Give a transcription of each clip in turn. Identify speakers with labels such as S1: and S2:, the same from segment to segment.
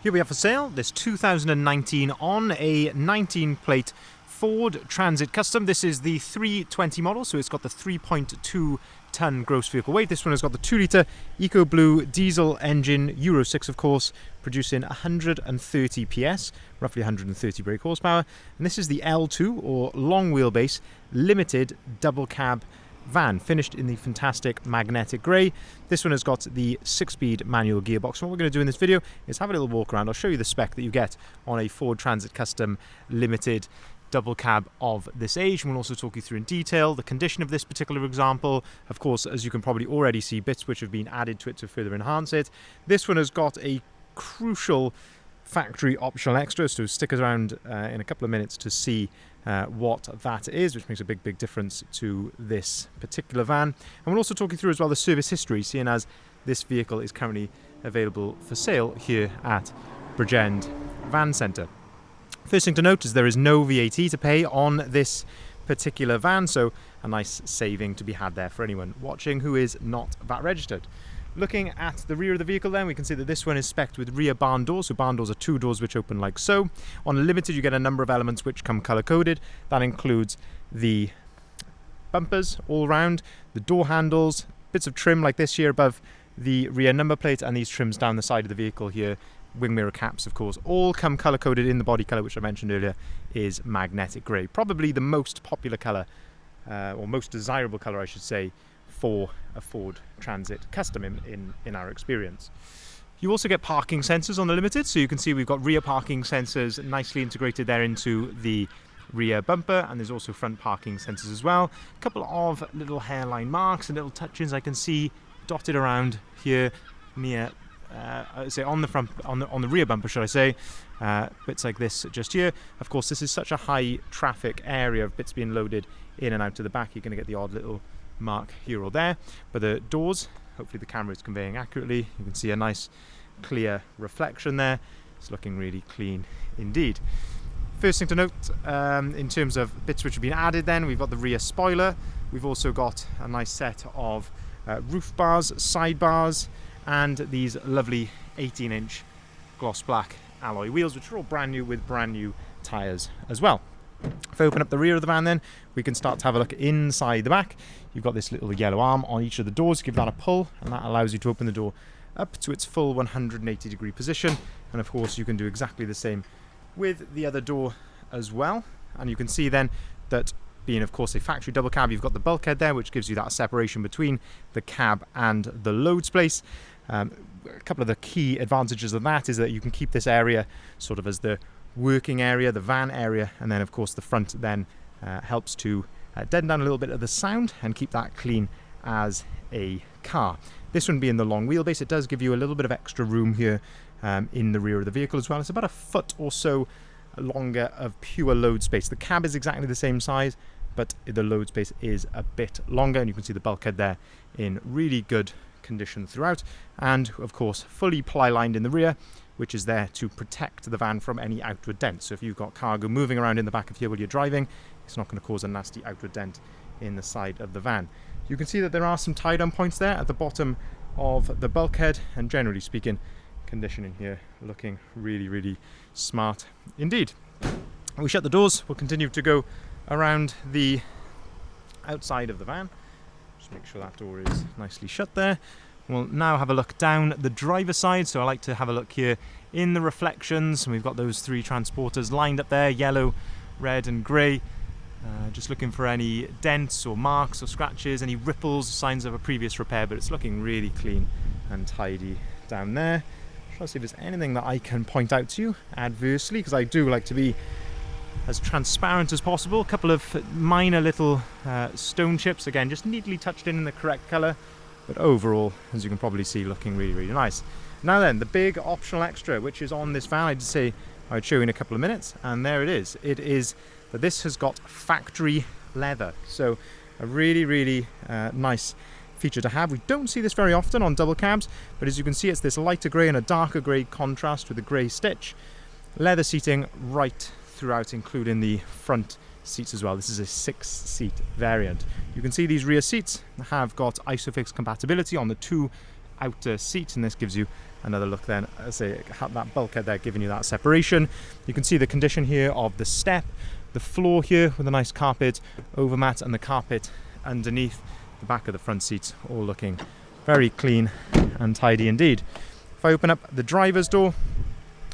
S1: Here we have for sale this 2019 on a 19 plate Ford Transit Custom. This is the 320 model, so it's got the 3.2 ton gross vehicle weight. This one has got the 2 litre Eco Blue diesel engine, Euro 6 of course, producing 130 PS, roughly 130 brake horsepower. And this is the L2 or long wheelbase limited double cab van, finished in the fantastic magnetic grey. This one has got the 6-speed manual gearbox. And what we're going to do in this video is have a little walk around. I'll show you the spec that you get on a Ford Transit Custom limited double cab of this age, and we'll also talk you through in detail the condition of this particular example. Of course, as you can probably already see, bits which have been added to it to further enhance it. This one has got a crucial factory optional extra, so stick around in a couple of minutes to see what that is, which makes a big difference to this particular van. And we'll also talk you through as well the service history, seeing as this vehicle is currently available for sale here at Bridgend Van Centre. First thing to note is there is no VAT to pay on this particular van, so a nice saving to be had there for anyone watching who is not VAT registered. Looking at the rear of the vehicle then, we can see that this one is spec'd with rear barn doors. So barn doors are 2 doors which open like so. On a limited you get a number of elements which come colour coded. That includes the bumpers all round, the door handles, bits of trim like this here above the rear number plate, and these trims down the side of the vehicle here. Wing mirror caps, of course, all come colour coded in the body colour, which I mentioned earlier is magnetic grey. Probably the most popular colour, or most desirable colour I should say, for a Ford Transit Custom in our experience. You also get parking sensors on the Limited, so you can see we've got rear parking sensors nicely integrated there into the rear bumper, and there's also front parking sensors as well. A couple of little hairline marks and little touch-ins I can see dotted around here near say on the front, on the rear bumper, should I say, bits like this just here. Of course, this is such a high traffic area of bits being loaded in and out to the back, you're going to get the odd little mark here or there. But the doors, hopefully the camera is conveying accurately, you can see a nice clear reflection there. It's looking really clean indeed. First thing to note in terms of bits which have been added then, we've got the rear spoiler, we've also got a nice set of roof bars, side bars, and these lovely 18-inch gloss black alloy wheels, which are all brand new with brand new tyres as well. If I open up the rear of the van then, we can start to have a look inside the back. You've got this little yellow arm on each of the doors. Give that a pull and that allows you to open the door up to its full 180 degree position, and of course you can do exactly the same with the other door as well. And you can see then that, being of course a factory double cab, you've got the bulkhead there which gives you that separation between the cab and the load space. A couple of the key advantages of that is that you can keep this area sort of as the working area, the van area, and then of course the front then helps to deaden down a little bit of the sound and keep that clean as a car. This one being the long wheelbase, it does give you a little bit of extra room here in the rear of the vehicle as well. It's about a foot or so longer of pure load space. The cab is exactly the same size, but the load space is a bit longer, and you can see the bulkhead there in really good condition throughout, and of course fully ply lined in the rear, which is there to protect the van from any outward dent. So if you've got cargo moving around in the back of here while you're driving, it's not going to cause a nasty outward dent in the side of the van. You can see that there are some tie down points there at the bottom of the bulkhead, and generally speaking, conditioning here looking really smart indeed. We shut the doors, we'll continue to go around the outside of the van. Just make sure that door is nicely shut there. We'll now have a look down the driver's side, so I like to have a look here in the reflections, and we've got those 3 transporters lined up there, yellow, red and grey. Just looking for any dents or marks or scratches, any ripples, signs of a previous repair, but it's looking really clean and tidy down there. Try to see if there's anything that I can point out to you adversely, because I do like to be as transparent as possible. A couple of minor little stone chips, again just neatly touched in the correct colour, but overall, as you can probably see, looking really nice. Now then, the big optional extra which is on this van, I did say I'd show you in a couple of minutes, and there it is. It is that this has got factory leather, so a really nice feature to have. We don't see this very often on double cabs, but as you can see, it's this lighter grey and a darker grey contrast with a grey stitch. Leather seating right throughout, including the front seats as well. This is a 6-seat variant. You can see these rear seats have got ISOFIX compatibility on the 2 outer seats, and this gives you another look then, as I say, that bulkhead there giving you that separation. You can see the condition here of the step, the floor here with a nice carpet overmat, and the carpet underneath the back of the front seats, all looking very clean and tidy indeed. If I open up the driver's door,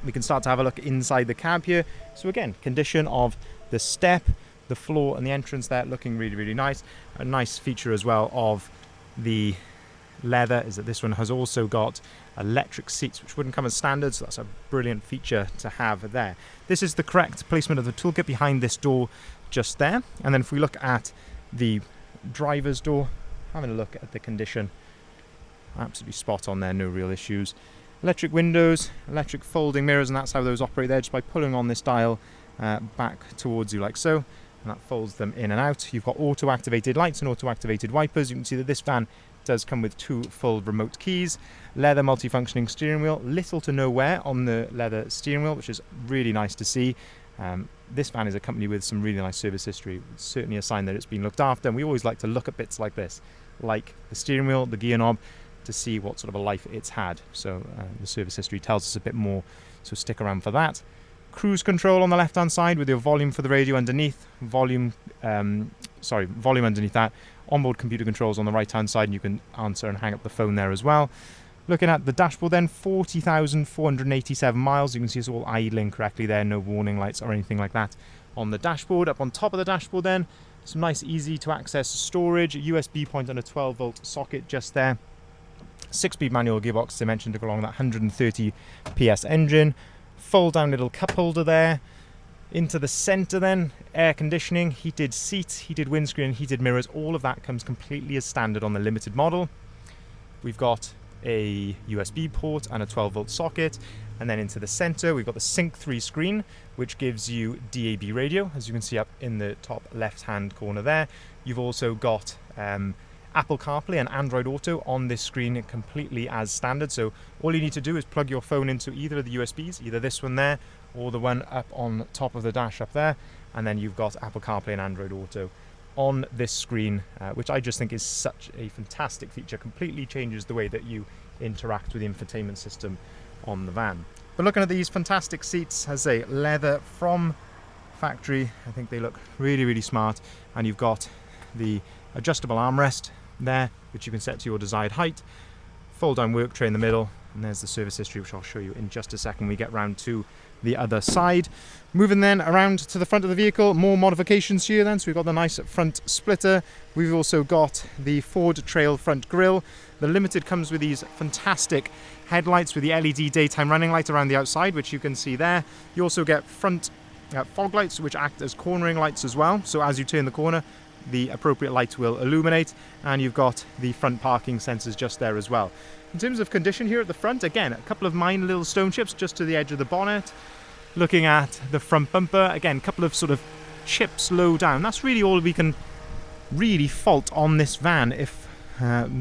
S1: we can start to have a look inside the cab here. So again, condition of the step, the floor and the entrance there looking really, really nice. A nice feature as well of the leather is that this one has also got electric seats, which wouldn't come as standard, so that's a brilliant feature to have there. This is the correct placement of the toolkit behind this door just there. And then if we look at the driver's door, having a look at the condition, absolutely spot on there, no real issues. Electric windows, electric folding mirrors, and that's how those operate there, just by pulling on this dial back towards you like so, and that folds them in and out. You've got auto activated lights and auto activated wipers. You can see that this van does come with 2 full remote keys, leather multifunctioning steering wheel, little to no wear on the leather steering wheel, which is really nice to see. This van is a company with some really nice service history. It's certainly a sign that it's been looked after, and we always like to look at bits like this, like the steering wheel, the gear knob, to see what sort of a life it's had. So the service history tells us a bit more, so stick around for that. Cruise control on the left hand side with your volume for the radio underneath, volume underneath that. Onboard computer controls on the right hand side, and you can answer and hang up the phone there as well. Looking at the dashboard then, 40,487 miles. You can see it's all idling correctly there, no warning lights or anything like that on the dashboard. Up on top of the dashboard then, some nice easy to access storage, a USB point and a 12 volt socket just there. 6-speed manual gearbox, as I mentioned, to go along that 130 PS engine. Fold down little cup holder there. Into the centre then, air conditioning, heated seats, heated windscreen, heated mirrors. All of that comes completely as standard on the limited model. We've got a USB port and a 12 volt socket, and then into the centre we've got the Sync 3 screen, which gives you DAB radio, as you can see up in the top left hand corner there. You've also got Apple CarPlay and Android Auto on this screen completely as standard, so all you need to do is plug your phone into either of the USBs, either this one there or the one up on top of the dash up there, and then you've got Apple CarPlay and Android Auto on this screen, which I just think is such a fantastic feature. Completely changes the way that you interact with the infotainment system on the van. But looking at these fantastic seats, as I say, leather from factory, I think they look really, really smart. And you've got the adjustable armrest there, which you can set to your desired height. Fold down work tray in the middle, and there's the service history, which I'll show you in just a second when we get round to the other side. Moving then around to the front of the vehicle, more modifications here then. So we've got the nice front splitter. We've also got the Ford Trail front grille. The Limited comes with these fantastic headlights with the LED daytime running light around the outside, which you can see there. You also get front fog lights, which act as cornering lights as well. So as you turn the corner, the appropriate light will illuminate, and you've got the front parking sensors just there as well. In terms of condition here at the front, again, a couple of minor little stone chips just to the edge of the bonnet. Looking at the front bumper, again, a couple of sort of chips low down. That's really all we can really fault on this van, if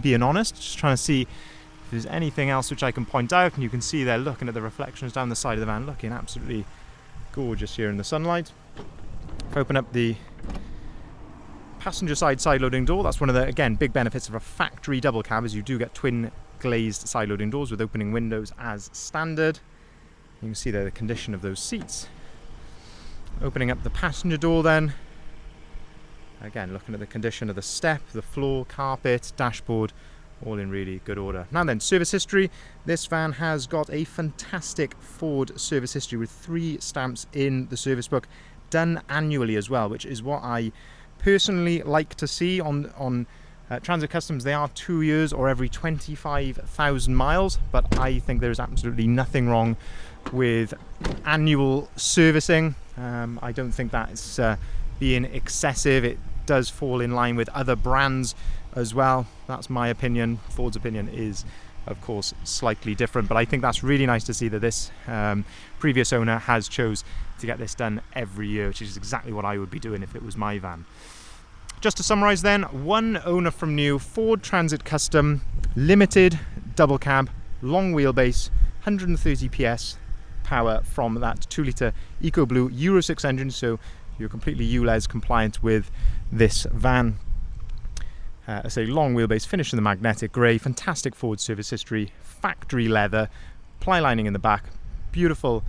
S1: being honest. Just trying to see if there's anything else which I can point out, and you can see there, looking at the reflections down the side of the van, looking absolutely gorgeous here in the sunlight. If I open up the passenger side loading door, that's one of the, again, big benefits of a factory double cab, is you do get twin glazed side loading doors with opening windows as standard. You can see there the condition of those seats. Opening up the passenger door then, again looking at the condition of the step, the floor, carpet, dashboard, all in really good order. Now then, service history. This van has got a fantastic Ford service history with 3 stamps in the service book, done annually as well, which is what I personally like to see on Transit Customs. They are 2 years or every 25,000 miles, but I think there is absolutely nothing wrong with annual servicing. I don't think that's being excessive. It does fall in line with other brands as well. That's my opinion. Ford's opinion is, of course, slightly different, but I think that's really nice to see that this previous owner has chose to get this done every year, which is exactly what I would be doing if it was my van. Just to summarise then, one owner from new, Ford Transit Custom, limited, double cab, long wheelbase, 130 PS power from that 2-litre EcoBlue Euro 6 engine, so you're completely ULEZ compliant with this van. As a long wheelbase, finished in the magnetic grey, fantastic Ford service history, factory leather, ply lining in the back, beautiful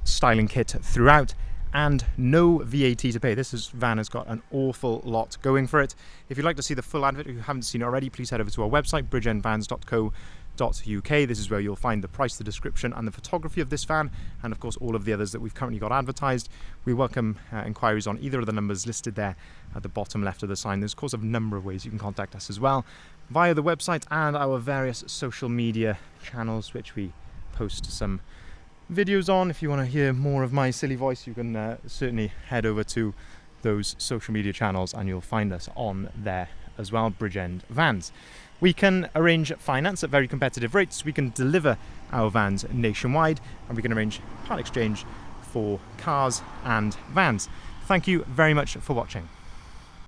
S1: styling kit throughout, and no VAT to pay. This van has got an awful lot going for it. If you'd like to see the full advert, if you haven't seen it already, please head over to our website, bridgeendvans.co.uk. This is where you'll find the price, the description, and the photography of this van, and of course all of the others that we've currently got advertised. We welcome inquiries on either of the numbers listed there at the bottom left of the sign. There's of course a number of ways you can contact us as well, via the website and our various social media channels, which we post some videos on. If you want to hear more of my silly voice, you can certainly head over to those social media channels and you'll find us on there as well, Bridgend Vans. We can arrange finance at very competitive rates, we can deliver our vans nationwide, and we can arrange part exchange for cars and vans. Thank you very much for watching.